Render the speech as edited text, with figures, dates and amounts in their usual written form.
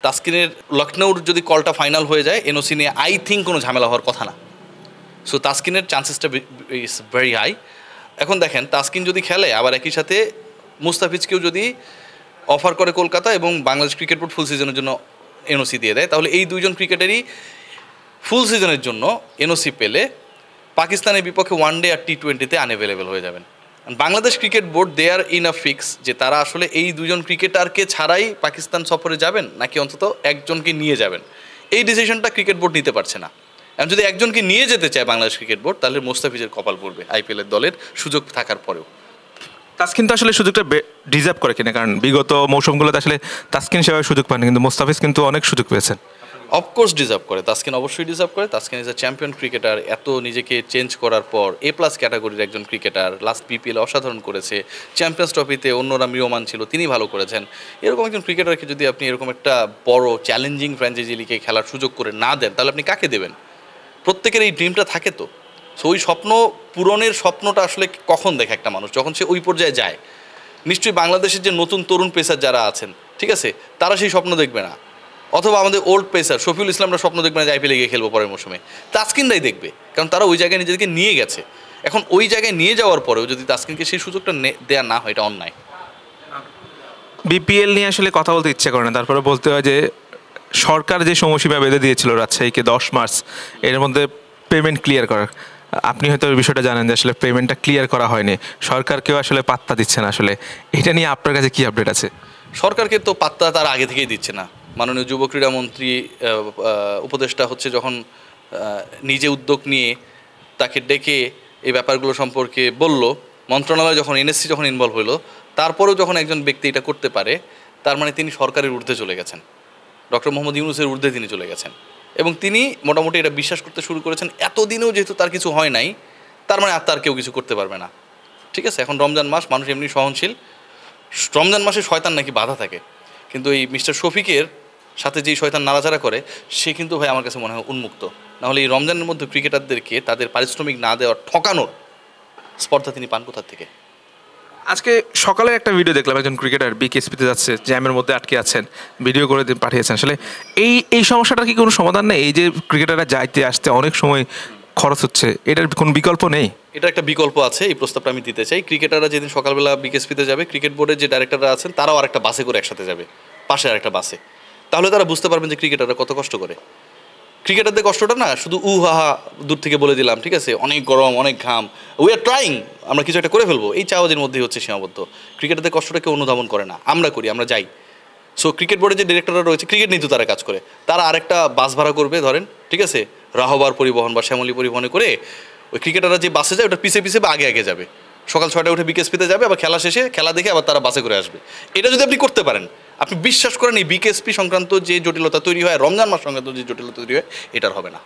তাসকিনের লখনৌর যদি কলটা ফাইনাল হয়ে যায় এনওসি নিয়ে আই থিঙ্ক কোনো ঝামেলা হওয়ার কথা না। সো তাসকিনের চান্সেসটা ইজ ভেরি হাই। এখন দেখেন তাসকিন যদি খেলে আবার একই সাথে মুস্তাফিজকেও যদি অফার করে কলকাতা এবং বাংলাদেশ ক্রিকেট বোর্ড ফুল সিজনের জন্য এনওসি দিয়ে দেয়, তাহলে এই দুইজন ক্রিকেটারই ফুল সিজনের জন্য এনওসি পেলে পাকিস্তানের বিপক্ষে ওয়ানডে আর টি-20-তে আনঅ্যাভেলেবেল হয়ে যাবেন। Bangladesh cricket board they are in a fix যে তারা আসলে এই দুজন ক্রিকেটারকে ছাড়াই পাকিস্তান সফরে যাবেন নাকি অন্তত একজনকে নিয়ে যাবেন, এই ডিসিশনটা ক্রিকেট বোর্ড নিতে পারছে না। এখন যদি একজনকে নিয়ে যেতে চায় বাংলাদেশ ক্রিকেট বোর্ড তাহলে মুস্তাফিজের কপাল পড়বে আইপিএলের দলের সুযোগ থাকার পরেও। তাসকিন তো আসলে সুযোগটা ডিজার্ভ করে কিনা, কারণ বিগত মৌসুমগুলোতে আসলে তাসকিন সেভাবে সুযোগ পায়নি, কিন্তু মুস্তাফিজ কিন্তু অনেক সুযোগ পেয়েছেন। অফকোর্স ডিজার্ভ করে, তাসকিন অবশ্যই ডিজার্ভ করে। Taskin is a champion cricketer, এত নিজেকে চেঞ্জ করার পর এ প্লাস ক্যাটাগরির একজন ক্রিকেটার, লাস্ট বিপিএল অসাধারণ করেছে, চ্যাম্পিয়ন্স ট্রফিতে অন্যরা ম্রিয়মান ছিল, তিনি ভালো করেছেন। এরকম একজন ক্রিকেটারকে যদি আপনি এরকম একটা বড় চ্যালেঞ্জিং ফ্র্যাঞ্চাইজি লিগে খেলার সুযোগ করে না দেন তাহলে আপনি কাকে দেবেন? প্রত্যেকের এই ড্রিমটা থাকে তো। সো ওই স্বপ্ন পূরণের স্বপ্নটা আসলে কখন দেখে একটা মানুষ? যখন সে ওই পর্যায়ে যায়। নিশ্চয়ই বাংলাদেশের যে নতুন তরুণ পেসার যারা আছেন, ঠিক আছে, তারা সেই স্বপ্ন দেখবে না, অথবা আমাদের ওল্ড পেসার শফিউল ইসলামরা স্বপ্ন দেখবে না যে আইপিএলে গিয়ে খেলবো পরের মৌসুমে। তাসকিনরাই দেখবে, কারণ তারা ওই জায়গায় নিজেদেরকে নিয়ে গেছে। এখন ওই জায়গায় নিয়ে যাওয়ার পরেও যদি তাসকিনকে সেই সুযোগটা দেওয়া না হয়, এটা অন্যায়। বিপিএল নিয়ে আসলে কথা বলতে ইচ্ছে করে না, তারপরে বলতে হয় যে সরকার যে সময়সীমা বেঁধে দিয়েছিল রাজশাহীকে 10 মার্চ, এর মধ্যে পেমেন্ট ক্লিয়ার করার, আপনি হয়তো ওই বিষয়টা জানেন যে আসলে পেমেন্টটা ক্লিয়ার করা হয়নি, সরকারকেও আসলে পাত্তা দিচ্ছে না। আসলে এটা নিয়ে আপনার কাছে কি আপডেট আছে? সরকারকে তো পাত্তা তার আগে থেকেই দিচ্ছে না। মাননীয় যুব ক্রীড়ামন্ত্রী উপদেষ্টা হচ্ছে যখন নিজে উদ্যোগ নিয়ে তাকে ডেকে এই ব্যাপারগুলো সম্পর্কে বলল, মন্ত্রণালয় যখন এনএসসি যখন ইনভলভ হলো, তারপরেও যখন একজন ব্যক্তি এটা করতে পারে, তার মানে তিনি সরকারের ঊর্ধ্বে চলে গেছেন, ডক্টর মোহাম্মদ ইউনূসের ঊর্ধ্বে তিনি চলে গেছেন। এবং তিনি মোটামুটি এটা বিশ্বাস করতে শুরু করেছেন এতদিনেও যেহেতু তার কিছু হয় নাই, তার মানে আর তার কেউ কিছু করতে পারবে না। ঠিক আছে, এখন রমজান মাস, মানুষ এমনি সহনশীল, রমজান মাসে শয়তান নাকি বাধা থাকে, কিন্তু এই মিস্টার শফিকের সাথে যেই শয়তান নাড়াচাড়া করে সে কিন্তু ভাই আমার কাছে মনে হয় উন্মুক্ত। নাহলে এই রমজানের মধ্যে ক্রিকেটারদেরকে তাদের পারিশ্রমিক না দেওয়ার ঠকানোর স্পর্ধা তিনি পান কোথার থেকে? আজকে সকালে একটা ভিডিও দেখলাম, একজন ক্রিকেটার বিকেএসপিতে যাচ্ছে, জ্যামের মধ্যে আটকে আছেন, ভিডিও করে পাঠিয়েছেন। আসলে এই সমস্যাটার কি কোনো সমাধান নেই? এই যে ক্রিকেটাররা যাইতে আসতে অনেক সময় খরচ হচ্ছে, এটার কোনো বিকল্প নেই? এটা একটা বিকল্প আছে, এই প্রস্তাবটা আমি দিতে চাই। ক্রিকেটাররা যেদিন সকালবেলা বিকেএসপিতে যাবে, ক্রিকেট বোর্ডের যে ডাইরেক্টররা আছেন তারাও আরেকটা বাসে করে একসাথে যাবে, পাশে আরেকটা বাসে, তাহলে তারা বুঝতে পারবেন যে ক্রিকেটাররা কত কষ্ট করে। ক্রিকেটারদের কষ্টটা না শুধু হাহা দূর থেকে বলে দিলাম, ঠিক আছে, অনেক গরম, অনেক ঘাম, উই আর ট্রাইং, আমরা কিছু একটা করে ফেলবো, এই চাওয়াজের মধ্যেই হচ্ছে সীমাবদ্ধ। ক্রিকেটারদের কষ্টটা কেউ অনুধাবন করে না, আমরা করি, আমরা যাই। সো ক্রিকেট বোর্ডের যে ডিরেক্টররা রয়েছে, ক্রিকেট নিয়ে তো তারা কাজ করে, তারা আরেকটা বাস ভাড়া করবে ধরেন, ঠিক আছে, রাহবার পরিবহন বা শ্যামলী পরিবহনে করে ওই ক্রিকেটাররা যে বাসে যায় ওটা পিছিয়ে পিছিয়ে বা আগে আগে যাবে, সকাল 6টায় উঠে বিকেএসপিতে যাবে, আবার খেলা শেষে খেলা দেখে আবার তারা বাসে করে আসবে। এটা যদি আপনি করতে পারেন, আপনি বিশ্বাস করেন এই বিকেএসপি সংক্রান্ত যে জটিলতা তৈরি হয়, রমজান মাস সংক্রান্ত যে জটিলতা তৈরি হয়, এটার হবে না।